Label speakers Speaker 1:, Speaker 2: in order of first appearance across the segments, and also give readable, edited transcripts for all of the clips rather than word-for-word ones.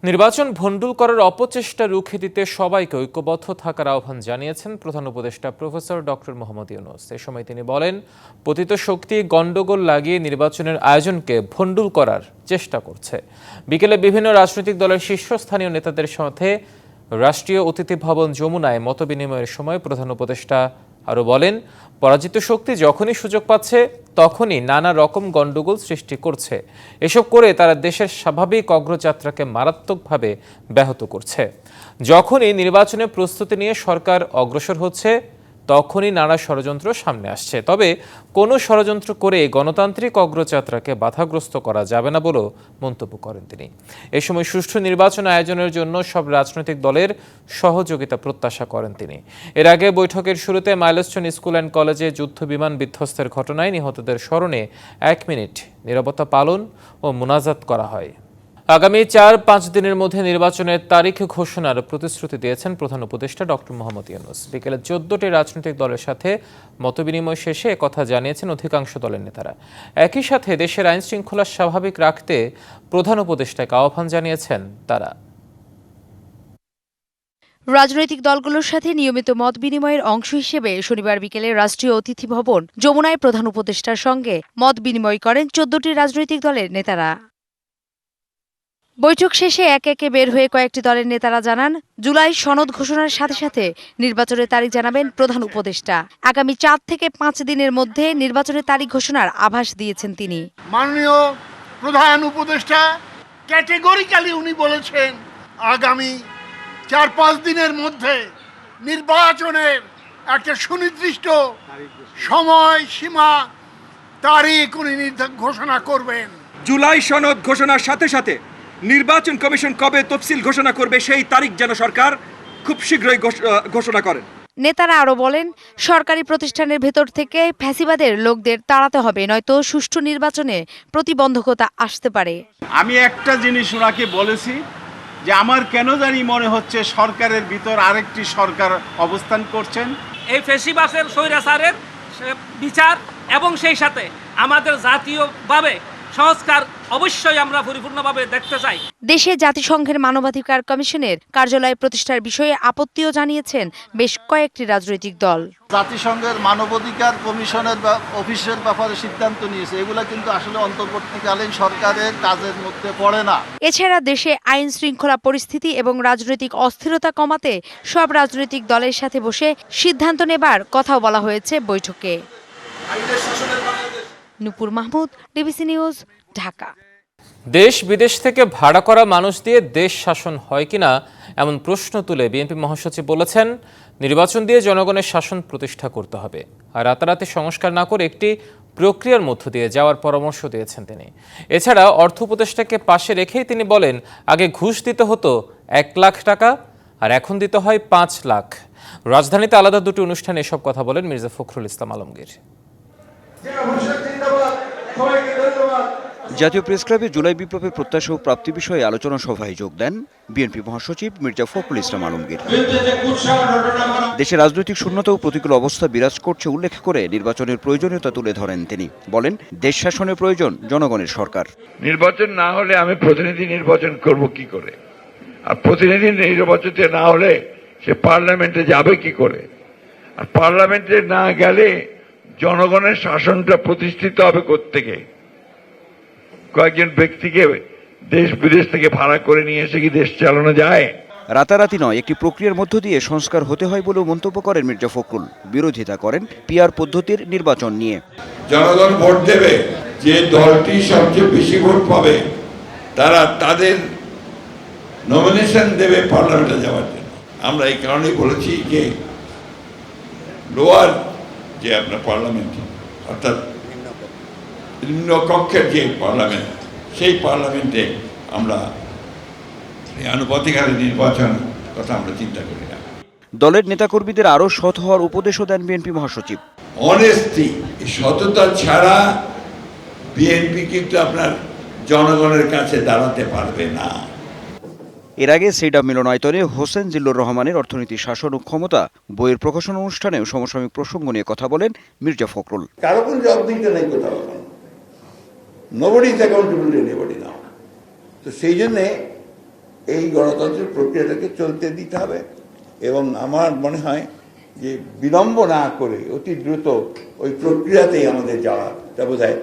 Speaker 1: নির্বাচন ভণ্ডুল করার অপচেষ্টা রুখে দিতে সবাইকে ঐক্যবদ্ধ থাকার আহ্বান জানিয়েছেন প্রধান উপদেষ্টা প্রফেসর ডক্টর মোহাম্মদ ইউনূস। এ সময় তিনি বলেন, পতিত শক্তি গণ্ডগোল লাগিয়ে নির্বাচনের আয়োজনকে ভণ্ডুল করার চেষ্টা করছে। বিকেলে বিভিন্ন রাজনৈতিক দলের শীর্ষস্থানীয় নেতাদের সাথে রাষ্ট্রীয় অতিথি ভবন যমুনায় মতবিনিময়ের সময় প্রধান উপদেষ্টা আরও বলেন, পরাজিত শক্তি যখনই সুযোগ পাচ্ছে তখনই নানা রকম গণ্ডগোল সৃষ্টি করছে। এসব করে তারা দেশের স্বাভাবিক অগ্রযাত্রাকে মারাত্মকভাবে ব্যাহত করছে। যখনই নির্বাচনে প্রস্তুতি নিয়ে সরকার অগ্রসর হচ্ছে তখনই নানা ষড়যন্ত্র সামনে আসছে। তবে কোনো ষড়যন্ত্র করে গণতান্ত্রিক অগ্রযাত্রাকে বাধাগ্রস্ত করা যাবে না বলেও মন্তব্য করেন তিনি। এ সময় সুষ্ঠু নির্বাচন আয়োজনের জন্য সব রাজনৈতিক দলের সহযোগিতা প্রত্যাশা করেন তিনি। এর আগে বৈঠকের শুরুতে মাইলস্টোন স্কুল অ্যান্ড কলেজে যুদ্ধবিমান বিধ্বস্তের ঘটনায় নিহতদের স্মরণে 1 মিনিট নীরবতা পালন ও মোনাজাত করা হয়। আগামী 4-5 দিনের মধ্যে নির্বাচনের তারিখ ঘোষণার প্রতিশ্রুতি দিয়েছেন প্রধান উপদেষ্টা ডক্টর মোহাম্মদ ইউনূস। বিকেলে 14টি রাজনৈতিক দলের সাথে মতবিনিময় শেষে একথা জানিয়েছেন অধিকাংশ দলের নেতারা। একই সাথে দেশের আইন শৃঙ্খলা স্বাভাবিক রাখতে প্রধান উপদেষ্টাকে আহ্বান জানিয়েছেন তারা।
Speaker 2: রাজনৈতিক দলগুলোর সাথে নিয়মিত মত বিনিময়ের অংশ হিসেবে শনিবার বিকেলে রাষ্ট্রীয় অতিথি ভবন যমুনায় প্রধান উপদেষ্টার সঙ্গে মত বিনিময় করেন 14টি রাজনৈতিক দলের নেতারা। বৈঠক শেষে একে একে বের হয়ে কয়েকটি দলের নেতারা জানান, জুলাই সনদ ঘোষণার সাথে সাথে নির্বাচনের তারিখ জানাবেন প্রধান উপদেষ্টা। আগামী 4 থেকে 5 দিনের মধ্যে নির্বাচনের তারিখ ঘোষণার আভাস দিয়েছেন তিনি।
Speaker 3: মাননীয় প্রধান উপদেষ্টা ক্যাটেগরিক্যালি উনি বলেছেন আগামী 4-5 দিনের মধ্যে নির্বাচনের একটা সুনির্দিষ্ট সময় সীমা তারিখ উনি ঘোষণা করবেন।
Speaker 4: জুলাই সনদ ঘোষণার সাথে সাথে নির্বাচন কমিশন কবে তফসিল ঘোষণা করবে সেই তারিখ যেন সরকার খুব শীঘ্রই ঘোষণা করেন।
Speaker 2: নেতারা আরও বলেন, সরকারি প্রতিষ্ঠানের ভেতর থেকে ফ্যাসিবাদের লোকদের তাড়াতে হবে, নয়তো সুষ্ঠু নির্বাচনে প্রতিবন্ধকতা আসতে পারে।
Speaker 5: আমি একটা জিনিস ওনাকে বলেছি যে আমার কেন জানি মনে হচ্ছে সরকারের ভিতর আরেকটি সরকার অবস্থান করছেন।
Speaker 6: এই ফ্যাসিবাদের স্বৈরাচারের বিচার এবং সেই সাথে আমাদের জাতীয়ভাবে সংস্কার অবশ্যই আমরা পরিপূর্ণভাবে দেখতে চাই।
Speaker 2: দেশে জাতিসংঘের মানবাধিকার কমিশনের কার্যালয় প্রতিষ্ঠার বিষয়ে আপত্তিও জানিয়েছেন বেশ কয়েকটি রাজনৈতিক দল।
Speaker 7: জাতিসংঘের মানবাধিকার কমিশনের অফিসের ব্যাপারে সিদ্ধান্ত নিয়েছে, এগুলো কিন্তু আসলে অন্তর্বর্তীকালীন সরকারের কাজের মধ্যে পড়ে না।
Speaker 2: এছাড়া দেশে আইন শৃঙ্খলা পরিস্থিতি এবং রাজনৈতিক অস্থিরতা কমাতে সব রাজনৈতিক দলের সাথে বসে সিদ্ধান্ত নেবার কথাও বলা হয়েছে বৈঠকে। নূপুর মাহমুদ, ডিবিসি নিউজ, ঢাকা।
Speaker 1: দেশ বিদেশ থেকে ভাড়া করা মানুষ দিয়ে দেশ শাসন হয় কিনা এমন প্রশ্ন তুলে বিএনপি মহাসচিব বলেছেন, নির্বাচন দিয়ে জনগণের শাসন প্রতিষ্ঠা করতে হবে, আর রাতারাতি সংস্কার না করে একটি প্রক্রিয়ার মধ্য দিয়ে যাওয়ার পরামর্শ দিয়েছেন তিনি। এছাড়া অর্থ উপদেষ্টাকে পাশে রেখেই তিনি বলেন, আগে ঘুষ দিতে হতো 1 লাখ টাকা আর এখন দিতে হয় 5 লাখ। রাজধানীতে আলাদা দুটি অনুষ্ঠানে এসব কথা বলেন মির্জা ফখরুল ইসলাম আলমগীর।
Speaker 8: জাতীয় প্রেসক্লাবে জুলাই বিপ্লবের প্রত্যাশা ও প্রাপ্তি বিষয়ে আলোচনা সভায় যোগ দেন বিএনপি মহাসচিব মির্জা ফখরুল ইসলাম আলমগীর। দেশে রাজনৈতিক শূন্যতা ও প্রতিকূল অবস্থা বিরাজ করছে উল্লেখ করে নির্বাচনের প্রয়োজনীয়তা তুলে ধরেন তিনি। বলেন, দেশ শাসনের প্রয়োজন জনগণের সরকার।
Speaker 9: নির্বাচন না হলে আমি প্রতিনিধি নির্বাচন করব কি করে, আর প্রতিনিধি নির্বাচনে না হলে সে পার্লামেন্টে যাবে কি করে, আর পার্লামেন্টে না গেলে জনগণের শাসনটা প্রতিষ্ঠিত হবে কোত্থেকে? কয়েকজন ব্যক্তিকে দেশ বিদেশ থেকে ভাড়া করে নিয়ে এসে কি দেশ চালানো যায়?
Speaker 8: রাতারাতি নয়, একটি প্রক্রিয়ার মধ্য দিয়ে সংস্কার হতে হয় বলেও মন্তব্য করেন মির্জা ফখরুল। বিরোধিতা করেন পিআর পদ্ধতির নির্বাচন নিয়ে।
Speaker 9: জনগণ ভোট দেবে, যে দলটি সবচেয়ে বেশি ভোট পাবে তারা তাদের নমিনেশন দেবে পার্লামেন্টে যাওয়ার জন্য। আমরা এই কারণেই বলেছি যে লোয়ার যে আপনার পার্লামেন্ট, অর্থাৎ নিম্নকক্ষের যে পার্লামেন্ট, সেই পার্লামেন্টে আমরা আনুপাতিক হারে নির্বাচন কথা আমরা চিন্তা করি না।
Speaker 8: দলের নেতাকর্মীদের আরও সৎ হওয়ার উপদেশও দেন বিএনপি মহাসচিব।
Speaker 9: অনেস্টি, সততা ছাড়া বিএনপি কিন্তু আপনার জনগণের কাছে দাঁড়াতে পারবে না।
Speaker 8: এর আগে সেইডা মিলনায়তনে হোসেন জিল্লুর রহমানের অর্থনীতি, শাসন ও ক্ষমতা বইয়ের প্রকাশন অনুষ্ঠানেও সমসাময়িক প্রসঙ্গ নিয়ে কথা বলেন মির্জা ফখরুল।
Speaker 9: কারো কোনো জবাবদিহিতা নেই কোথাও, nobody is accountable to anybody now. তো সেই জন্যে এই গণতন্ত্রের প্রক্রিয়াটাকে চলতে দিতে হবে এবং আমার মনে হয় যে বিলম্ব না করে অতি দ্রুত ওই প্রক্রিয়াতেই আমাদের যাওয়াটা বোধহয়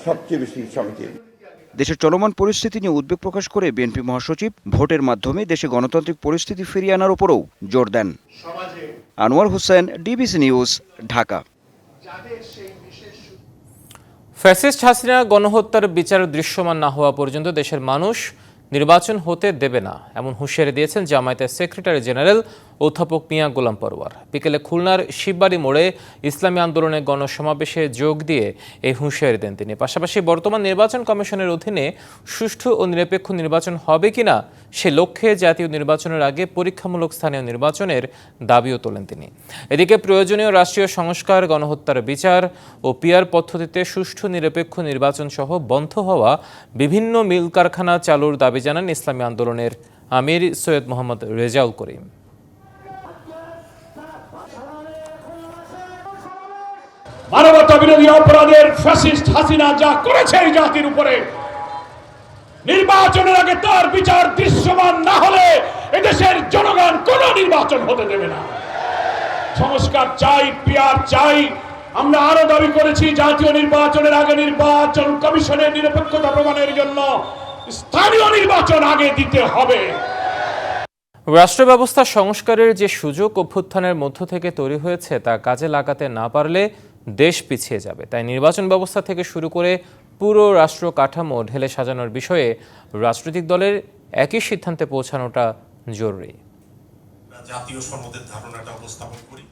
Speaker 9: সবচেয়ে বেশি সমীচীন।
Speaker 8: দেশের চলমান পরিস্থিতি নিয়ে উদ্বেগ প্রকাশ করে বিএনপি মহাসচিব ভোটের মাধ্যমে দেশে গণতান্ত্রিক পরিস্থিতি ফিরিয়ে আনার উপরও জোর দেন। Anwar Hossain, DBC news, Dhaka.
Speaker 1: Fascist Hasina গণহত্যার বিচার দৃশ্যমান না হওয়া পর্যন্ত দেশের মানুষ নির্বাচন হতে দেবে না, এমন হুঁশিয়ারি দিয়েছেন জামায়াতের সেক্রেটারি জেনারেল অধ্যাপক মিয়া গোলাম পরোয়ার। বিকেলে খুলনার শিববাড়ি মোড়ে ইসলামী আন্দোলনের গণসমাবেশে যোগ দিয়ে এই হুঁশিয়ারি দেন তিনি। পাশাপাশি বর্তমান নির্বাচন কমিশনের অধীনে সুষ্ঠু ও নিরপেক্ষ নির্বাচন হবে কিনা সে লক্ষ্যে জাতীয় নির্বাচনের আগে পরীক্ষামূলক স্থানীয় নির্বাচনের দাবিও তোলেন তিনি। এদিকে প্রয়োজনীয় রাষ্ট্রীয় সংস্কার, গণহত্যার বিচার ও পিআর পদ্ধতিতে সুষ্ঠু নিরপেক্ষ নির্বাচন সহ বন্ধ হওয়া বিভিন্ন মিল কারখানা চালুর দাবি জানান ইসলামী আন্দোলনের আমির সৈয়দ মোহাম্মদ রেজাউল করিম।
Speaker 10: মানবতা বিরোধী অপরাধের ফ্যাসিস্ট হাসিনা যা করেছে এই জাতির উপরে, নির্বাচনের আগে তার বিচার দৃশ্যমান না হলে এদেশের জনগণ কোনো নির্বাচন হতে দেবে না। সংস্কার চাই, পিআর চাই। আমরা আরো দাবি করেছি জাতীয় নির্বাচনের আগে নির্বাচন কমিশনের নিরপেক্ষতা প্রমাণের জন্য স্থানীয় নির্বাচন আগে দিতে হবে।
Speaker 1: রাষ্ট্র ব্যবস্থা সংস্কারের যে সুযোগ অভ্যুত্থানের মধ্য থেকে তৈরি হয়েছে তা কাজে লাগাতে না পারলে দেশ পিছিয়ে যাবে। তাই নির্বাচন ব্যবস্থা থেকে শুরু করে পুরো রাষ্ট্র কাঠামো ঢেলে সাজানোর বিষয়ে রাজনৈতিক দলের একই সিদ্ধান্তে পৌঁছানোটা জরুরি।
Speaker 11: জাতীয় সনদের ধারণাটা উপস্থাপন করি।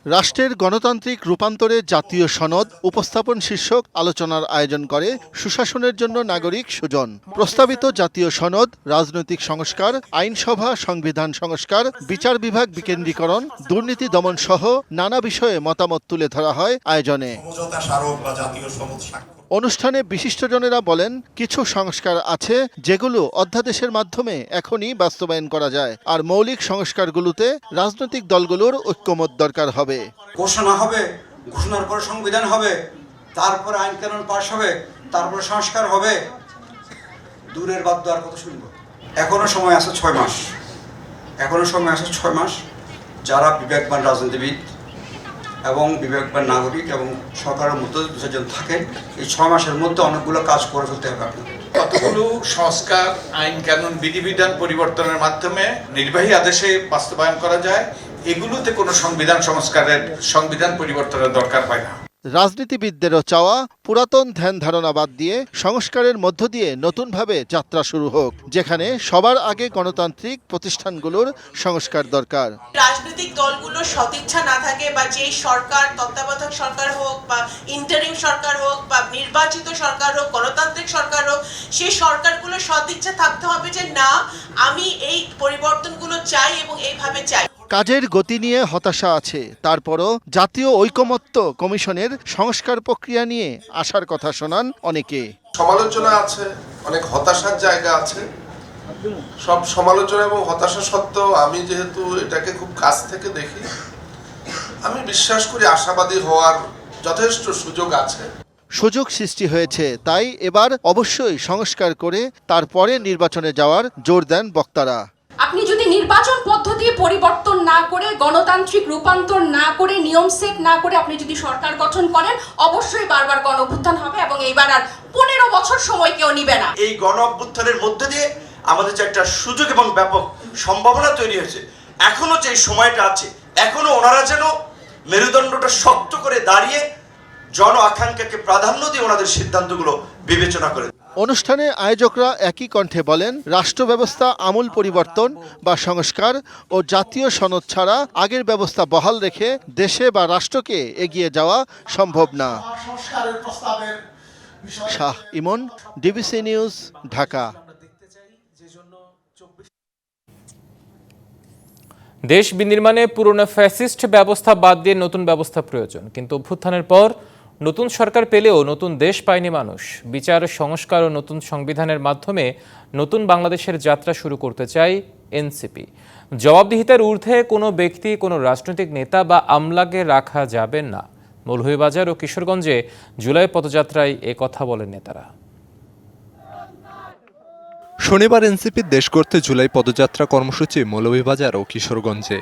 Speaker 3: রাষ্ট্রের গণতান্ত্রিক রূপান্তরে জাতীয় সনদ উপস্থাপন শীর্ষক আলোচনার আয়োজন করে সুশাসনের জন্য নাগরিক সুজন। প্রস্তাবিত জাতীয় সনদ রাজনৈতিক সংস্কার, আইনসভা, সংবিধান সংস্কার, বিচার বিভাগ বিকেন্দ্রীকরণ, দুর্নীতি দমন সহ নানা বিষয়ে মতামত তুলে ধরা হয় আয়োজনে।
Speaker 11: সমঝোতা স্মারক বা জাতীয় সনদ স্বাক্ষর।
Speaker 3: অনুষ্ঠানে বিশিষ্টজনেরা বলেন, কিছু সংস্কার আছে যেগুলো অধ্যাদেশের মাধ্যমে এখনই বাস্তবায়ন করা যায়, আর মৌলিক সংস্কারগুলোতে রাজনৈতিক দলগুলোর ঐক্যমত দরকার হবে।
Speaker 12: ঘোষণা হবে, ঘোষণার পর সংবিধান হবে, তারপর আইন কানুন পাশ হবে, তারপর সংস্কার হবে। দূরের বাদ আর কত শুনবো? এখনো সময় আছে 6 মাস, এখনো সময় আছে 6 মাস। যারা বিবেকবান রাজনীতিবিদ এবং বিবেকবান নাগরিক এবং সরকারের মধ্যে দুজন থাকেন, এই 6 মাসের মধ্যে অনেকগুলো কাজ করে ফেলতে হবে আপনাদের।
Speaker 11: কতগুলো সংস্কার, আইন কানুন, বিধিবিধান পরিবর্তনের মাধ্যমে নির্বাহী আদেশে বাস্তবায়ন করা যায়, এগুলোতে কোনো সংবিধান পরিবর্তনের দরকার হয় না।
Speaker 3: রাজনীতিবিদদেরও চাওয়া, পুরাতন ধ্যান ধারণা বাদ দিয়ে সংস্কারের মধ্য দিয়ে নতুনভাবে যাত্রা শুরু হোক, যেখানে সবার আগে গণতান্ত্রিক প্রতিষ্ঠানগুলোর সংস্কার দরকার।
Speaker 13: রাজনৈতিক দলগুলোর সদিচ্ছা না থাকে বা যে সরকার, তত্ত্বাবধায়ক সরকার হোক বা ইন্টারিম সরকার হোক বা নির্বাচিত সরকার হোক, গণতান্ত্রিক সরকার হোক, সেই সরকারগুলোর সদিচ্ছা থাকতে হবে যে না, আমি এই পরিবর্তনগুলো চাই এবং এইভাবে চাই।
Speaker 3: কাজের গতি নিয়ে হতাশা আছে, তারপরও জাতীয় ঐকমত্য কমিশনের সংস্কার প্রক্রিয়া নিয়ে আশার কথা শোনান অনেকে।
Speaker 11: সমালোচনা আছে, অনেক হতাশার জায়গা আছে। সব সমালোচনা এবং হতাশা সত্ত্বেও আমি যেহেতু এটাকে খুব কাছ থেকে দেখি, আমি বিশ্বাস করি আশাবাদী হওয়ার যথেষ্ট সুযোগ আছে।
Speaker 3: সুযোগ সৃষ্টি হয়েছে, তাই এবার অবশ্যই সংস্কার করে তারপরে নির্বাচনে যাওয়ার জোর দেন বক্তারা।
Speaker 14: আপনি যদি নির্বাচন পদ্ধতি পরিবর্তন না করে, গণতান্ত্রিক রূপান্তর না করে, নিয়ম সেট না করে আপনি যদি সরকার গঠন করেন, অবশ্যই বারবার গণ অভ্যুত্থান হবে এবং এইবার আর 15 বছর সময় কেউ নিবে না।
Speaker 12: এই গণ অভ্যুত্থানের মধ্যে দিয়ে আমাদের যে একটা সুযোগ এবং ব্যাপক সম্ভাবনা তৈরি হয়েছে, এখনো যে সময়টা আছে, এখনো ওনারা যেন মেরুদণ্ডটা শক্ত করে দাঁড়িয়ে জন আকাঙ্ক্ষাকে প্রাধান্য দিয়ে ওনাদের সিদ্ধান্তগুলো বিবেচনা করে।
Speaker 3: অনুষ্ঠানে আয়োজকরা একই কণ্ঠে বলেন, রাষ্ট্র ব্যবস্থা আমূল পরিবর্তন বা সংস্কার ও জাতীয় সনদ ছাড়া আগের ব্যবস্থা বহাল রেখে দেশে বা রাষ্ট্রকে এগিয়ে যাওয়া সম্ভব না। শাহ ইমন, ডিবিসি নিউজ, ঢাকা।
Speaker 1: দেশ বিনির্মাণে পুরনো ফ্যাসিস্ট ব্যবস্থা বাদ দিয়ে নতুন ব্যবস্থা প্রয়োজন, কিন্তু অভ্যুত্থানের পর নতুন সরকার পেলেও নতুন দেশ পায়নি মানুষ। বিচার, সংস্কার ও নতুন সংবিধানের মাধ্যমে নতুন বাংলাদেশের যাত্রা শুরু করতে চায় এনসিপি। জবাবদিহিতার ঊর্ধ্বে কোনো ব্যক্তি, কোনো রাজনৈতিক নেতা বা আমলাকে রাখা যাবে না। মৌলভীবাজার ও কিশোরগঞ্জে জুলাই পদযাত্রায় এ কথা বলেন নেতারা।
Speaker 15: শনিবার এনসিপির দেশ গড়তে জুলাই পদযাত্রা কর্মসূচি মৌলভীবাজার ও কিশোরগঞ্জে।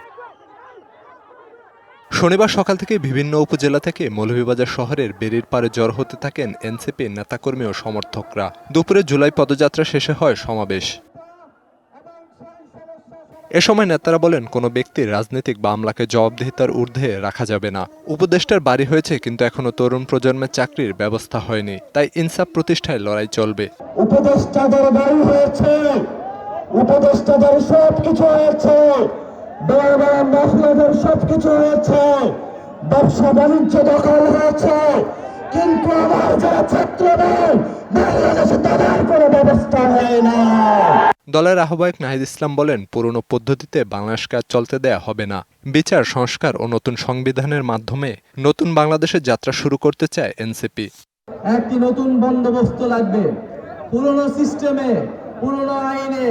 Speaker 15: শনিবার সকাল থেকে বিভিন্ন উপজেলা থেকে মৌলভীবাজার শহরের বেরির পারে জড়ো হতে থাকেন এনসিপির নেতাকর্মী ও সমর্থকরা। দুপুরে জুলাই পদযাত্রা শেষে হয় সমাবেশ। এ সময় নেতারা বলেন, কোনো ব্যক্তির রাজনৈতিক বা আমলাকে জবাবদিহিতার ঊর্ধ্বে রাখা যাবে না। উপদেষ্টার বাড়ি হয়েছে, কিন্তু এখনো তরুণ প্রজন্মের চাকরির ব্যবস্থা হয়নি, তাই ইনসাফ প্রতিষ্ঠায় লড়াই চলবে।
Speaker 10: উপদেষ্টাদের বাড়ি হয়েছে, উপদেষ্টাদের সবকিছু হয়েছে, মহিলাদের সবকিছু হয়েছে, ব্যবসা বাণিজ্য দখল হয়েছে, কিন্তু আমার যারা ছাত্র নেই বাংলাদেশে তাদের কোনো ব্যবস্থা হয় না।
Speaker 15: দলের আহ্বায়ক নাহিদ ইসলাম বলেন, পুরনো পদ্ধতিতে বাংলাদেশকে আর চলতে দেয়া হবে না। বিচার, সংস্কার ও নতুন সংবিধানের মাধ্যমে নতুন বাংলাদেশের যাত্রা শুরু করতে চায় এনসিপি।
Speaker 10: একটি নতুন বন্দোবস্ত লাগবে। পুরনো সিস্টেমে, পুরনো আইনে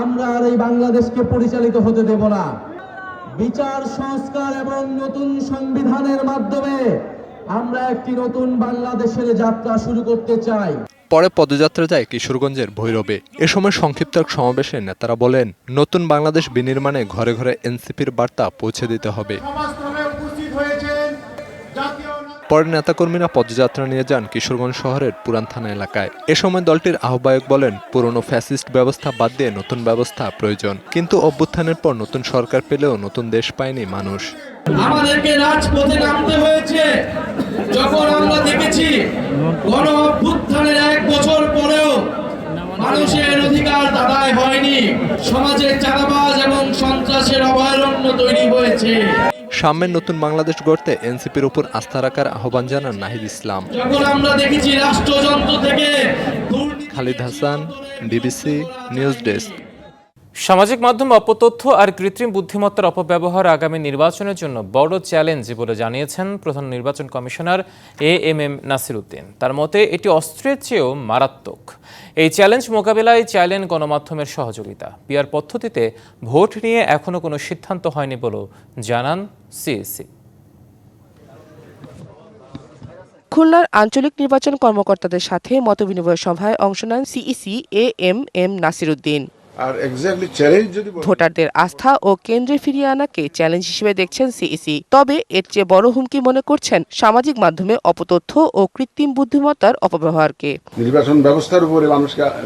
Speaker 10: আমরা আর এই বাংলাদেশকে পরিচালিত হতে দেব না। বিচার, সংস্কার এবং নতুন সংবিধানের মাধ্যমে আমরা একটি নতুন বাংলাদেশের যাত্রা শুরু করতে চাই।
Speaker 15: পরে পদযাত্রা যায় কিশোরগঞ্জের ভৈরবে। এ সময় সংক্ষিপ্ত এক সমাবেশে নেতারা বলেন, নতুন বাংলাদেশ বিনির্মাণে ঘরে ঘরে এনসিপির বার্তা পৌঁছে দিতে হবে। পরে নেতাকর্মীরা পদযাত্রা নিয়ে যান কিশোরগঞ্জ শহরের পুরান থানা এলাকায়। এ সময় দলটির আহ্বায়ক বলেন, পুরনো ফ্যাসিস্ট ব্যবস্থা বাদ দিয়ে নতুন ব্যবস্থা প্রয়োজন, কিন্তু অভ্যুত্থানের পর নতুন সরকার পেলেও নতুন দেশ পায়নি মানুষ।
Speaker 10: আমাদেরকে রাজপথে নামতে হয়েছে। যখন আমরা দেখেছি গণ অভ্যুত্থানের 1 বছর পরেও মানুষের অধিকার আদায় হয়নি, সমাজে চাঁদাবাজ এবং সন্ত্রাসের অভয়ারণ্য তৈরি হয়েছে।
Speaker 15: সামনের নতুন বাংলাদেশ গড়তে এনসিপির উপর আস্থা রাখার আহ্বান জানান নাহিদ ইসলাম।
Speaker 10: যখন আমরা দেখেছি রাষ্ট্রযন্ত্র থেকে
Speaker 15: Khalid Hasan, DBC news desk.
Speaker 1: সামাজিক মাধ্যম অপতথ্য আর কৃত্রিম বুদ্ধিমত্তার অপব্যবহার আগামী নির্বাচনের জন্য বড় চ্যালেঞ্জ বলে জানিয়েছেন প্রধান নির্বাচন কমিশনার এএমএম নাসির উদ্দিন। তার মতে এটি অস্ত্রের চেয়েও মারাত্মক। এই চ্যালেঞ্জ মোকাবেলায় চাইলেন গণমাধ্যমের সহযোগিতা। পিআর পদ্ধতিতে ভোট নিয়ে এখনো কোনো সিদ্ধান্ত হয়নি বলেও জানান সিইসি।
Speaker 16: খুলনার আঞ্চলিক নির্বাচন কর্মকর্তাদের সাথে মতবিনিময় সভায় অংশ নেন সিইসি এএমএম নাসির উদ্দিন। ভোটারদের আস্থা ও কেন্দ্রে ফিরিয়ে আনাকে চ্যালেঞ্জ হিসেবে দেখছেন সিইসি। তবে এর চেয়ে বড় হুমকি মনে করছেন সামাজিক মাধ্যমে অপতথ্য ও কৃত্রিম বুদ্ধিমত্তার অপব্যবহারকে।
Speaker 17: নির্বাচন ব্যবস্থার উপরে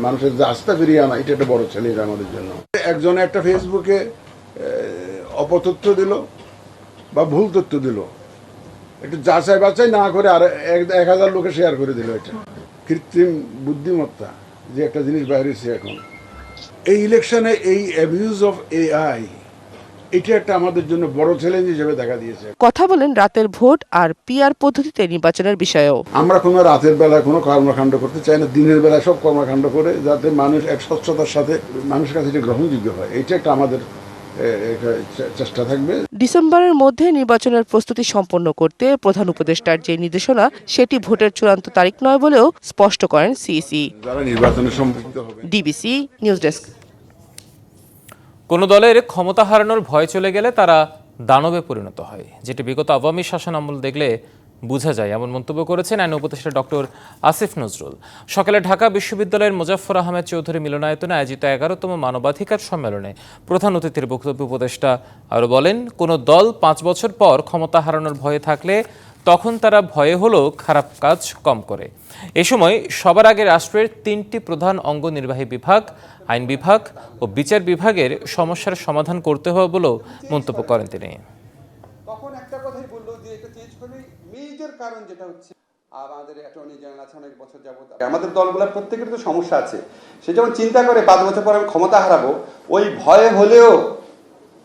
Speaker 17: মানুষের যে আস্থা ফিরিয়ে আনা, এটা একটা বড় চ্যালেঞ্জ আমাদের জন্য। একজন একটা ফেসবুকে অপতথ্য দিল বা ভুল তথ্য দিল, একটু যাচাই বাছাই না করে আর 1000 লোকে শেয়ার করে দিল। এটা কৃত্রিম বুদ্ধিমত্তা যে একটা জিনিস বাইরেছে এখন এই ইলেকশনে, এই অ্যাবিউজ অফ এআই, এটা একটা আমাদের জন্য বড় চ্যালেঞ্জ হিসেবে দেখা দিয়েছে।
Speaker 16: কথা বলেন রাতের ভোট আর পিআর পদ্ধতিতে নির্বাচনের বিষয়েও।
Speaker 17: আমরা কোনো রাতের বেলায় কোনো কর্মকাণ্ড করতে চাই না, দিনের বেলায় সব কর্মকাণ্ড করে যাতে মানুষ এক স্বচ্ছতার সাথে মানুষের কাছে এটা গ্রহণযোগ্য হয়, এটা একটা আমাদের চেষ্টা থাকবে।
Speaker 16: ডিসেম্বরের মধ্যে নির্বাচনের প্রস্তুতি সম্পন্ন করতে প্রধান উপদেষ্টার যে নির্দেশনা, সেটি ভোটের চূড়ান্ত তারিখ নয় বলেও স্পষ্ট করেন সিইসি।
Speaker 17: যারা নির্বাচনে সম্পৃক্ত হবে।
Speaker 16: DBC news desk.
Speaker 1: কোনো দলের ক্ষমতা হারানোর ভয় চলে গেলে তারা দানবে পরিণত হয়, যেটি বিগত আওয়ামী শাসন আমল দেখলে বোঝা যায়, এমন মন্তব্য করেছেন আইন উপদেষ্টা ডক্টর আসিফ নজরুল। সকালে ঢাকা বিশ্ববিদ্যালয়ের মোজাফফর আহমেদ চৌধুরী মিলনায়তনে আয়োজিত 11তম মানবাধিকার সম্মেলনে প্রধান অতিথির বক্তব্যে উপদেষ্টা আরও বলেন, কোনো দল 5 বছর পর ক্ষমতা হারানোর ভয়ে থাকলে তখন তারা ভয়ে হলেও খারাপ কাজ কম করে। এ সময় সবার আগে রাষ্ট্রের 3টি প্রধান অঙ্গ নির্বাহী বিভাগ, আইন বিভাগ ও বিচার বিভাগের সমস্যার সমাধান করতে হবে বলেও মন্তব্য করেন তিনি।
Speaker 18: তখন একটা কথাই বললো যে এটা চেঞ্জ করলে মেজর কারণ যেটা হচ্ছে আমাদের অ্যাটর্নি জেনারেল আছে অনেক বছর যাবত, আমাদের দলগুলোর প্রত্যেকের তো সমস্যা আছে। সে যখন চিন্তা করে 5 বছর পর আমি ক্ষমতা হারাবো, ওই ভয়ে হলেও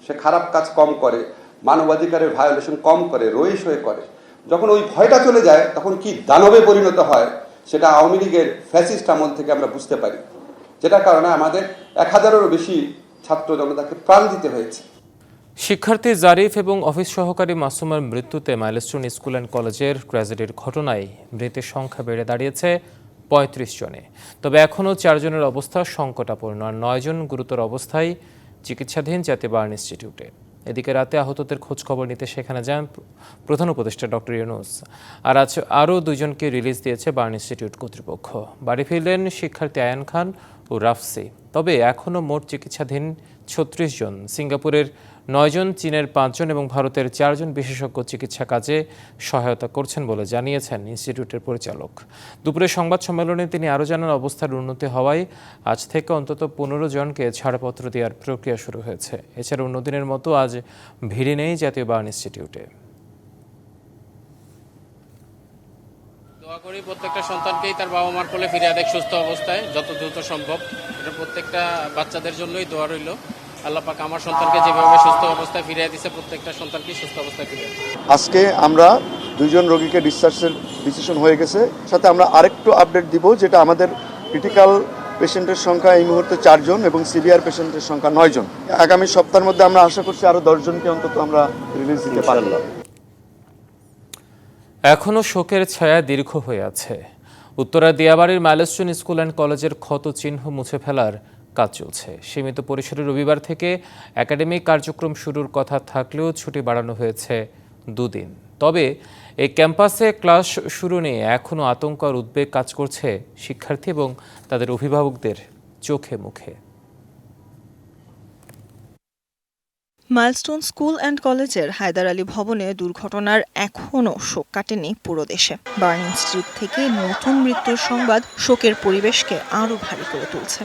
Speaker 18: সে খারাপ কাজ কম করে, মানবাধিকারের ভায়োলেশন কম করে, রইস হয়ে করে। যখন ওই ভয়টা চলে যায় তখন কি দানবে পরিণত হয়, সেটা আওয়ামী লীগের ফ্যাসিস্ট আমল থেকে আমরা বুঝতে পারি, যেটার কারণে আমাদের 1000-এরও বেশি ছাত্র জনতাকে প্রাণ দিতে হয়েছে।
Speaker 1: শিক্ষার্থী জারিফ এবং অফিস সহকারী মাসুমার মৃত্যুতে মাইলস্টোন স্কুল অ্যান্ড কলেজের ট্র্যাজেডির ঘটনায় মৃতের সংখ্যা বেড়ে দাঁড়িয়েছে 35 জনে। তবে এখনও 4 জনের অবস্থা সংকটাপন্ন আর 9 জন গুরুতর অবস্থায় চিকিৎসাধীন জাতীয় বার্ন ইনস্টিটিউটে। এদিকে রাতে আহতদের খোঁজ খবর নিতে সেখানে যান প্রধান উপদেষ্টা ডক্টর ইউনূস। আর আজ আরও 2 জনকে রিলিজ দিয়েছে বার্ন ইনস্টিটিউট কর্তৃপক্ষ। বাড়ি ফিরলেন শিক্ষার্থী আয়ান খান ও রাফসি। তবে এখনও মোট চিকিৎসাধীন ৩৬ জন, সিঙ্গাপুরের ৯ জন, চীনের ৫ জন এবং ভারতের ৪ জন বিশেষজ্ঞ চিকিৎসা কাজে সহায়তা করছেন বলে জানিয়েছেন ইনস্টিটিউটের পরিচালক। দুপুরে সংবাদ সম্মেলনে তিনি আরও জানান, অবস্থার উন্নতি হওয়ায় আজ থেকে অন্তত ১৫ জনকে ছাড়পত্র দেওয়ার প্রক্রিয়া শুরু হয়েছে। এছাড়া অন্যদিনের মতো আজ ভিড় নেই জাতীয় বার্ন ইনস্টিটিউটে।
Speaker 19: দোয়া করি প্রত্যেকটা সন্তানকেই তার বাবা মার কোলে ফিরিয়ে দেখ সুস্থ অবস্থায় যত দ্রুত সম্ভব। এটা প্রত্যেকটা বাচ্চাদের জন্যই দোয়া রইল। আল্লাহ পাক আমার সন্তানকে যেভাবে সুস্থ অবস্থায় ফিরিয়ে দিচ্ছে, প্রত্যেকটা সন্তানকে সুস্থ অবস্থায় ফিরিয়ে দিচ্ছে।
Speaker 20: আজকে আমরা 2 জন রোগীকে ডিসচার্জের ডিসিশন হয়ে গেছে। সাথে আমরা আরেকটু আপডেট দিব, যেটা আমাদের ক্রিটিক্যাল পেশেন্টের সংখ্যা এই মুহূর্তে 4 জন এবং সিভিয়ার পেশেন্টের সংখ্যা 9 জন। আগামী সপ্তাহের মধ্যে আমরা আশা করছি আরো 10 জনকে অন্তত আমরা রিলিজ দিতে পারব।
Speaker 1: এখনও শোকের ছায়া দীর্ঘ হয়ে আছে। উত্তরা দিয়াবাড়ির মাইলস্টোন স্কুল অ্যান্ড কলেজের ক্ষত চিহ্ন মুছে ফেলার কাজ চলছে। সীমিত পরিসরে রবিবার থেকে একাডেমিক কার্যক্রম শুরুর কথা থাকলেও ছুটি বাড়ানো হয়েছে 2 দিন। তবে এই ক্যাম্পাসে ক্লাস শুরু নিয়ে এখনও আতঙ্ক আর উদ্বেগ কাজ করছে শিক্ষার্থী এবং তাদের অভিভাবকদের চোখে মুখে।
Speaker 21: মাইলস্টোন স্কুল অ্যান্ড কলেজের হায়দার আলী ভবনে দুর্ঘটনার এখনও শোক কাটেনি পুরো দেশে। বার্ন ইনস্টিটিউট থেকে নতুন মৃত্যুর সংবাদ শোকের পরিবেশকে আরও ভারী করে তুলছে।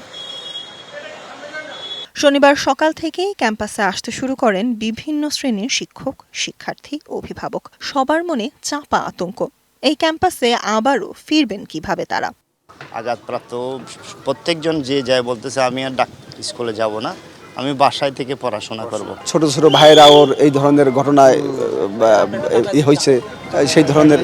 Speaker 21: শনিবার সকাল থেকেই ক্যাম্পাসে আসতে শুরু করেন বিভিন্ন শ্রেণীর শিক্ষক, শিক্ষার্থী, অভিভাবক। সবার মনে চাপা আতঙ্ক, এই ক্যাম্পাসে আবারও ফিরবেন কিভাবে তারা।
Speaker 22: আঘাতপ্রাপ্ত প্রত্যেকজন যে যায় বলতেছে আমি আর স্কুলে যাব না, আমি বাসায় থেকে পড়াশোনা করব।
Speaker 23: ছোট ছোট ভাইরা ওর এই ধরনের ঘটনায় হয়েছে, সেই ধরনের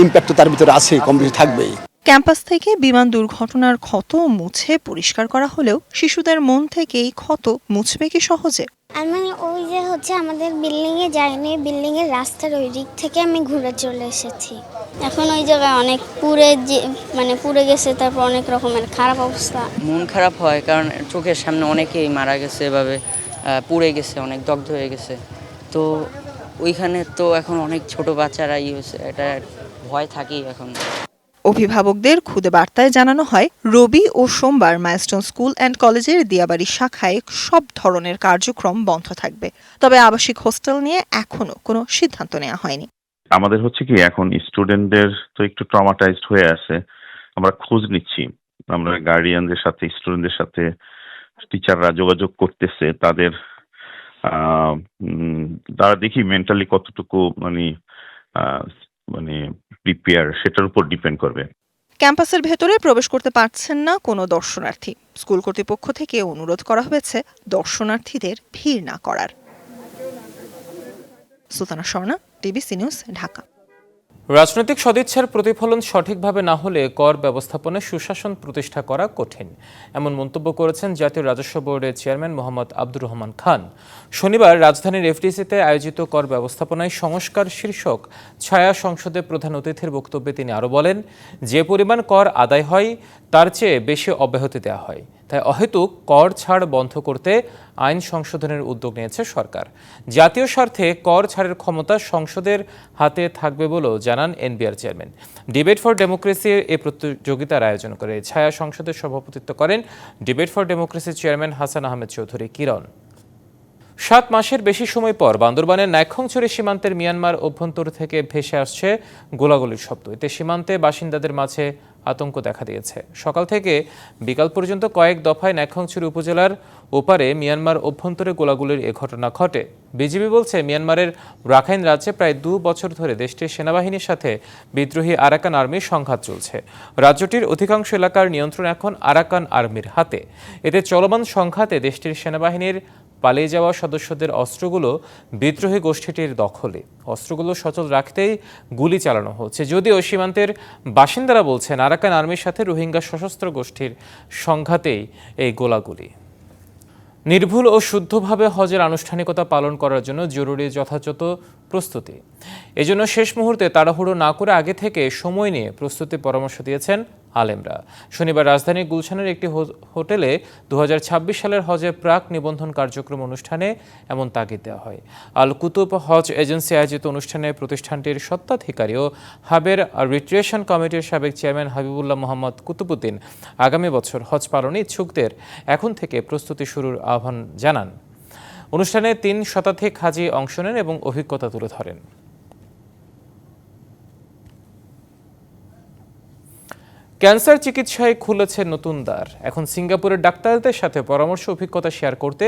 Speaker 23: ইম্প্যাক্ট তার ভিতরে আছে, কম বেশি থাকবেই।
Speaker 21: ক্যাম্পাস থেকে বিমান দুর্ঘটনার ক্ষত মুছে পরিষ্কার করা হলেও শিশুদের মন থেকে এই ক্ষত মুছবে কি সহজে?
Speaker 24: আমি ওই যে আমাদের বিল্ডিং এ যাইনি, বিল্ডিং এর রাস্তার ওই দিক থেকে আমি ঘুরে চলে এসেছি। এখন ওই জায়গায় অনেক পুড়ে গেছে, তারপর অনেক রকমের খারাপ অবস্থা।
Speaker 25: মন খারাপ হয়, কারণ চোখের সামনে অনেকেই মারা গেছে, এভাবে পুড়ে গেছে, অনেক দগ্ধ হয়ে গেছে। তো ওইখানে তো এখন অনেক ছোট বাচ্চারা হয়েছে, এটা ভয় থাকেই এখন।
Speaker 21: অভিভাবকদের খুদে বার্তায় জানানো হয়, রবি ও সোমবার মাইলস্টোন স্কুল অ্যান্ড কলেজের দিয়াবাড়ি শাখায় সব ধরনের কার্যক্রম বন্ধ থাকবে। তবে আবাসিক হোস্টেল নিয়ে এখনো কোনো সিদ্ধান্ত নেওয়া হয়নি।
Speaker 26: আমাদের হচ্ছে কি, এখন স্টুডেন্টদের তো একটু ট্রমাটাইজড হয়ে আছে, আমরা খোঁজ নিচ্ছি। আমরা গার্ডিয়ানদের সাথে, স্টুডেন্টদের সাথে, টিচাররা যোগাযোগ করতেছে। তারা দেখি মেন্টালি কতটুকু প্রিপেয়ার, সেটার উপর ডিপেন্ড করবে।
Speaker 21: ক্যাম্পাসের ভেতরে প্রবেশ করতে পারছেন না কোনো দর্শনার্থী। স্কুল কর্তৃপক্ষ থেকে অনুরোধ করা হয়েছে দর্শনার্থীদের ভিড় না করার। Sultana Swarna, TBC news, Dhaka.
Speaker 1: রাজনৈতিক সদিচ্ছার প্রতিফলন সঠিকভাবে না হলে কর ব্যবস্থাপনায় সুশাসন প্রতিষ্ঠা করা কঠিন, এমন মন্তব্য করেছেন জাতীয় রাজস্ব বোর্ডের চেয়ারম্যান মোহাম্মদ আব্দুর রহমান খান। শনিবার রাজধানীর এফডিসিতে আয়োজিত কর ব্যবস্থাপনায় সংস্কার শীর্ষক ছায়া সংসদে প্রধান অতিথির বক্তব্যে তিনি আরও বলেন, যে পরিমাণ কর আদায় হয় তার চেয়ে বেশি অব্যাহতি দেওয়া হয়, তাই অহেতুক কর ছাড় বন্ধ করতে আইন সংশোধনের উদ্যোগ নিয়েছে সরকার। জাতীয় স্বার্থে কর ছাড়ের ক্ষমতা সংসদের হাতে থাকবে বলেও জানান NBR chairman. Debate for democracy এই প্রতিযোগিতার আয়োজন করে ছায়া সংসদের সভাপতিত্ব করেন ডিবেট ফর ডেমোক্রেসির চেয়ারম্যান হাসান আহমেদ চৌধুরী কিরণ। 7 মাসের বেশি সময় পর বান্দরবানের নাইক্ষ্যংছড়ি সীমান্তের মিয়ানমার অভ্যন্তর থেকে ভেসে আসছে গোলাগুলির শব্দ। এতে সীমান্তে বাসিন্দাদের মাঝে আতঙ্ক দেখা দিয়েছে। সকাল থেকে বিকাল পর্যন্ত কয়েক দফায় নাইক্ষ্যংছড়ি উপজেলার ওপারে মিয়ানমার অভ্যন্তরে গোলাগুলির এ ঘটনা ঘটে। বিজিবি বলছে, মিয়ানমারের রাখাইন রাজ্যে প্রায় 2 বছর ধরে দেশটির সেনাবাহিনীর সাথে বিদ্রোহী আরাকান আর্মির সংঘাত চলছে। রাজ্যটির অধিকাংশ এলাকার নিয়ন্ত্রণ এখন আরাকান আর্মির হাতে। এতে চলমান সংঘাতে দেশটির সেনাবাহিনীর পালিয়ে যাওয়া সদস্যদের অস্ত্রগুলো বিদ্রোহী গোষ্ঠীটির দখলে। অস্ত্রগুলো সচল রাখতেই গুলি চালানো হচ্ছে, যদিও সীমান্তের বাসিন্দারা বলছেন আরাকান আর্মির সাথে রোহিঙ্গা সশস্ত্র গোষ্ঠীর সংঘাতেই এই গোলাগুলি। নির্ভুল ও শুদ্ধভাবে হজের আনুষ্ঠানিকতা পালন করার জন্য জরুরি যথাযথ প্রস্তুতি। এজন্য শেষ মুহূর্তে তাড়াহুড়ো না করে আগে থেকে সময় নিয়ে প্রস্তুতির পরামর্শ দিয়েছেন আলেমরা। শনিবার রাজধানীর গুলশানের একটি হোটেলে 2026 সালের হজের প্রাক নিবন্ধন কার্যক্রম অনুষ্ঠানে এমন তাগিদ দেওয়া হয়। আল কুতুব হজ এজেন্সি আয়োজিত অনুষ্ঠানে প্রতিষ্ঠানটির স্বত্বাধিকারী ও হাবের রিক্রিয়েশন কমিটির সাবেক চেয়ারম্যান হাবিবুল্লাহ মোহাম্মদ কুতুবুদ্দিন আগামী বছর হজ পালনে ইচ্ছুকদের এখন থেকে প্রস্তুতি শুরুর আহ্বান জানান। অনুষ্ঠানে 3 শতাধিক হাজি অংশ নেন এবং অভিজ্ঞতা তুলে ধরেন। ক্যান্সার চিকিৎসায় খুলেছে নতুন দ্বার। এখন সিঙ্গাপুরের ডাক্তারদের সাথে পরামর্শ অভিজ্ঞতা শেয়ার করতে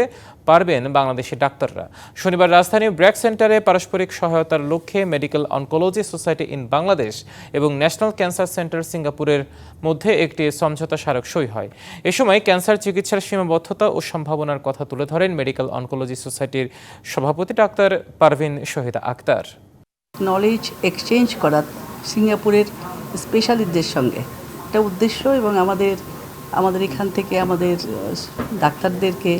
Speaker 1: পারবেন বাংলাদেশের ডাক্তাররা। শনিবার রাজধানীর ব্র্যাক সেন্টারে পারস্পরিক সহায়তার লক্ষ্যে medical oncology society in Bangladesh এবং ন্যাশনাল ক্যান্সার সেন্টার সিঙ্গাপুরের মধ্যে একটি সমঝোতা স্মারক সই হয়। এ সময় ক্যান্সার চিকিৎসার সীমাবদ্ধতা ও সম্ভাবনার কথা তুলে ধরেন মেডিকেল অনকোলজি সোসাইটির সভাপতি doctor Parvin Shahida Akter.
Speaker 2: Knowledge exchange করা সিঙ্গাপুরের স্পেশালিস্টদের সঙ্গে একটা উদ্দেশ্য, এবং আমাদের এখান থেকে আমাদের ডাক্তারদেরকে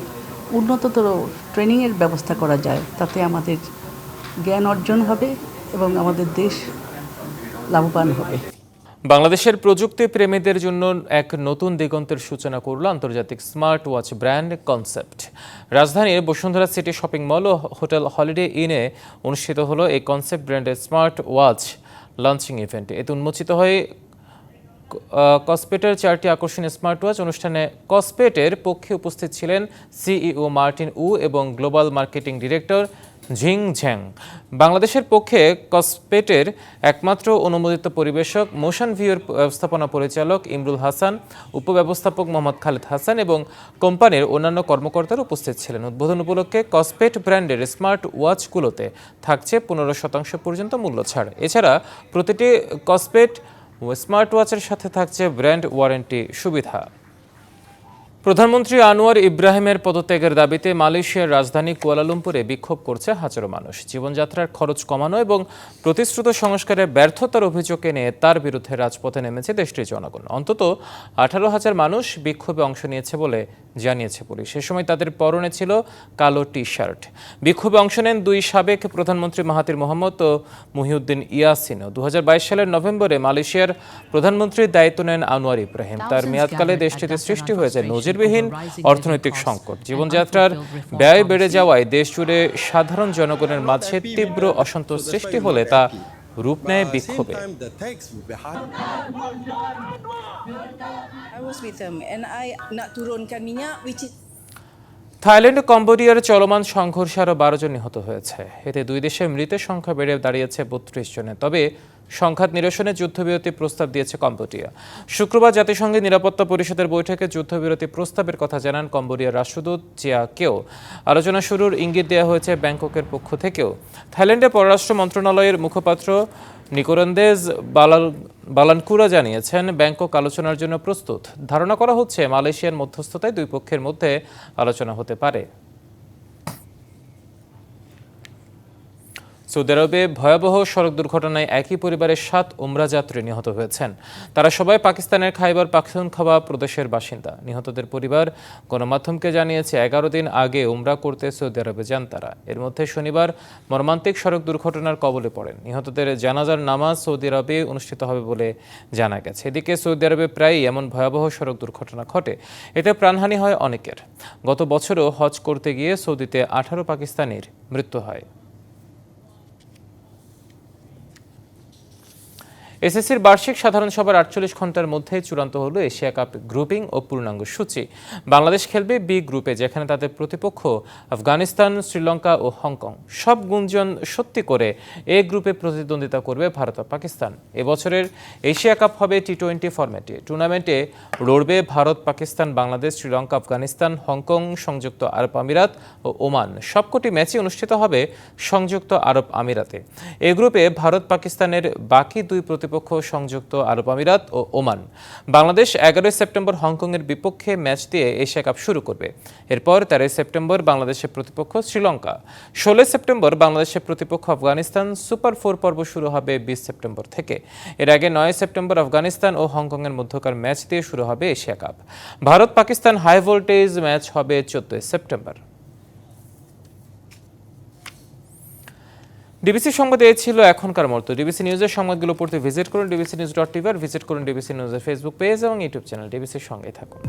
Speaker 2: উন্নততর ট্রেনিংয়ের ব্যবস্থা করা যায়, তাতে আমাদের জ্ঞান অর্জন হবে এবং আমাদের দেশ লাভবান হবে।
Speaker 1: বাংলাদেশের প্রযুক্তি প্রেমীদের জন্য এক নতুন দিগন্তের সূচনা করল আন্তর্জাতিক স্মার্ট ওয়াচ ব্র্যান্ড কনসেপ্ট। রাজধানীর বসুন্ধরা সিটি শপিং মল ও হোটেল হলিডে ইনে অনুষ্ঠিত হলো এই কনসেপ্ট ব্র্যান্ডের স্মার্ট ওয়াচ লঞ্চিং ইভেন্ট। এতে উন্মোচিত হয় কসপেটের 4টি আকর্ষণীয় স্মার্ট ওয়াচ। অনুষ্ঠানে কসপেটের পক্ষে উপস্থিত ছিলেন সিইও মার্টিন উ এবং গ্লোবাল মার্কেটিং ডিরেক্টর ঝিং ঝ্যাং। বাংলাদেশের পক্ষে কসপেটের একমাত্র অনুমোদিত পরিবেশক মোশন ভিউর ব্যবস্থাপনা পরিচালক ইমরুল হাসান, উপব্যবস্থাপক মোহাম্মদ খালেদ হাসান এবং কোম্পানির অন্যান্য কর্মকর্তারা উপস্থিত ছিলেন। উদ্বোধন উপলক্ষে কসপেট ব্র্যান্ডের স্মার্ট ওয়াচগুলোতে থাকছে 15% পর্যন্ত মূল্য ছাড়। এছাড়া প্রতিটি কসপেট স্মার্ট ওয়াচের সাথে থাকছে ব্র্যান্ড ওয়ারেন্টি সুবিধা। প্রধানমন্ত্রী আনোয়ার ইব্রাহিমের পদত্যাগের দাবিতে মালয়েশিয়ার রাজধানী কুয়ালালামপুরে বিক্ষোভ করছে হাজারো মানুষ। জীবনযাত্রার খরচ কমানো এবং প্রতিশ্রুত সংস্কারের ব্যর্থতার অভিযোগ এনে তার বিরুদ্ধে রাজপথে নেমেছে দেশটির জনগণ। অন্তত 18,000 মানুষ বিক্ষোভে অংশ নিয়েছে বলে জানিয়েছে পুলিশ। সে সময় তাদের পরনে ছিল কালো টি শার্ট। বিক্ষোভে অংশ নেন 2 সাবেক প্রধানমন্ত্রী মাহাতির মোহাম্মদ ও মুহিউদ্দিন ইয়াসিনও। 2022 সালের নভেম্বরে মালয়েশিয়ার প্রধানমন্ত্রীর দায়িত্ব নেন আনোয়ার ইব্রাহিম। তার মেয়াদকালে দেশটিতে সৃষ্টি হয়েছে নজিরবিহীন অর্থনৈতিক সংকট। জীবনযাত্রার ব্যয় বেড়ে যাওয়ায় দেশ জুড়ে সাধারণ জনগণের মাঝে তীব্র অসন্তোষ সৃষ্টি হলে তা রূপ নেয় বিক্ষোভে। থাইল্যান্ড ও কম্বোডিয়ার চলমান সংঘর্ষে আরও 12 জন নিহত হয়েছে। এতে 2 দেশের মৃতের সংখ্যা বেড়ে দাঁড়িয়েছে 32 জনে। তবে সংঘাত নিরসনে যুদ্ধবিরতি প্রস্তাব দিয়েছে কম্বোডিয়া। শুক্রবার জাতিসংঘের নিরাপত্তা পরিষদের বৈঠকে যুদ্ধবিরতি প্রস্তাবের কথা জানান কম্বোডিয়ার রাষ্ট্রদূত চিয়া কেও। আলোচনা শুরুর ইঙ্গিত দেওয়া হয়েছে ব্যাংককের পক্ষ থেকেও। থাইল্যান্ডের পররাষ্ট্র মন্ত্রণালয়ের মুখপাত্র নিকোরান্দেজ বালানকুরা জানিয়েছেন, ব্যাংকক আলোচনার জন্য প্রস্তুত। ধারণা করা হচ্ছে মালয়েশিয়ার মধ্যস্থতায় 2 পক্ষের মধ্যে আলোচনা হতে পারে। সৌদি আরবে ভয়াবহ সড়ক দুর্ঘটনায় একই পরিবারের 7 উমরা যাত্রী নিহত হয়েছেন। তারা সবাই পাকিস্তানের খাইবার পাখতুনখোয়া প্রদেশের বাসিন্দা। নিহতদের পরিবার গণমাধ্যমকে জানিয়েছে 11 দিন আগে উমরা করতে সৌদি আরবে যান তারা। এর মধ্যে শনিবার মর্মান্তিক সড়ক দুর্ঘটনার কবলে পড়েন। নিহতদের জানাজার নামাজ সৌদি আরবে অনুষ্ঠিত হবে বলে জানা গেছে। এদিকে সৌদি আরবে প্রায়ই এমন ভয়াবহ সড়ক দুর্ঘটনা ঘটে। এতে প্রাণহানি হয় অনেকের। গত বছরও হজ করতে গিয়ে সৌদিতে 18 পাকিস্তানির মৃত্যু হয়। এসএসসির বার্ষিক সাধারণ সভার 48 ঘন্টার মধ্যে চূড়ান্ত হলো এশিয়া কাপ গ্রুপিং ও পূর্ণাঙ্গ সূচি। বাংলাদেশ খেলবে বি গ্রুপে, যেখানে তাদের প্রতিপক্ষ আফগানিস্তান, শ্রীলঙ্কা ও হংকং। সব গুঞ্জন সত্যি করে এ গ্রুপে প্রতিদ্বন্দ্বিতা করবে ভারত ও পাকিস্তান। এবছরের এশিয়া কাপ হবে টি20 ফরম্যাটে। টুর্নামেন্টে লড়বে ভারত, পাকিস্তান, বাংলাদেশ, শ্রীলঙ্কা, আফগানিস্তান, হংকং, সংযুক্ত আরব আমিরাত ও ওমান। সবকটি ম্যাচই অনুষ্ঠিত হবে সংযুক্ত আরব আমিরাতে। এ গ্রুপে ভারত পাকিস্তানের বাকি 2 প্রতিপক্ষ সংযুক্ত আরব আমিরাত ও ওমান। বাংলাদেশ 11 সেপ্টেম্বর হংকংয়ের বিপক্ষে ম্যাচ দিয়ে এশিয়া কাপ শুরু করবে। এরপর 13 সেপ্টেম্বর বাংলাদেশের প্রতিপক্ষ শ্রীলঙ্কা, 16 সেপ্টেম্বর বাংলাদেশের প্রতিপক্ষ আফগানিস্তান। সুপার 4 পর্ব শুরু হবে 20 সেপ্টেম্বর থেকে। এর আগে 9 সেপ্টেম্বর আফগানিস্তান ও হংকংয়ের মধ্যকার ম্যাচ দিয়ে শুরু হবে Asia cup. Bharat Pakistan high voltage match হবে 14 সেপ্টেম্বর। ডিবিসি সংবাদ এই ছিল এখনকার মতো। ডিবিসি নিউজের সংবাদগুলো পড়তে ভিজিট করুন dbcnews.tv আর ভিজিট করুন ডিবিসি নিউজের ফেসবুক পেজ এবং ইউটিউব চ্যানেল। ডিবিসির সঙ্গেই থাকুন।